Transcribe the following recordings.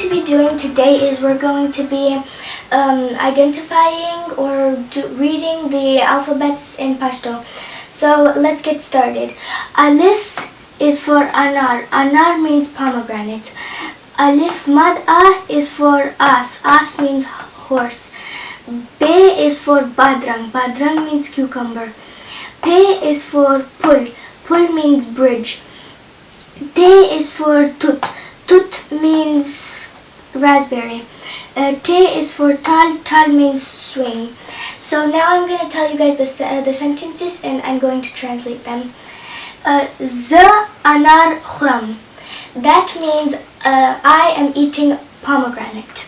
to be doing today is we're going to be identifying or reading the alphabets in Pashto. So let's get started. Alif is for anar. Anar means pomegranate. Alif mad a is for as. As means horse. Be is for badrang. Badrang means cucumber. Pe is for pul. Pul means bridge. Te is for tut. Tut means raspberry. Te is for tal. Tal means swing. So now I'm going to tell you guys the sentences and I'm going to translate them. Z anar khram. That means I am eating pomegranate.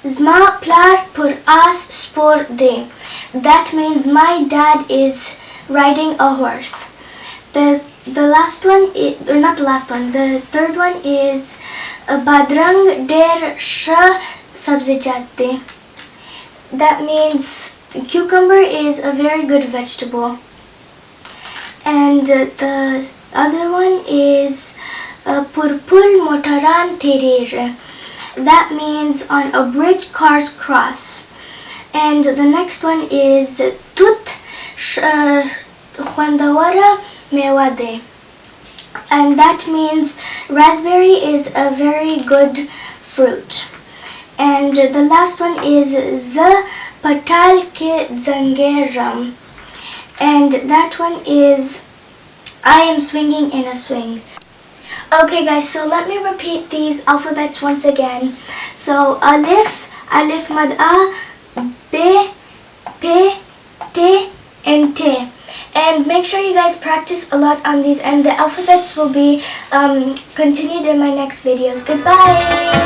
Zma plar pur as spor de. That means my dad is riding a horse. The last one, or not the last one, the third one is badrang der sh sabzijate. That means cucumber is a very good vegetable. And the other one is purpul motaran terir. That means on a bridge cars cross. And the next one is tut khwandawara mewade. And that means raspberry is a very good fruit. And the last one is z patal ke zangeram. And that one is I am swinging in a swing. Okay guys, so let me repeat these alphabets once again. So alif, alif mad a, be, pe, te, and te. And make sure you guys practice a lot on these, and the alphabets will be continued in my next videos. Goodbye!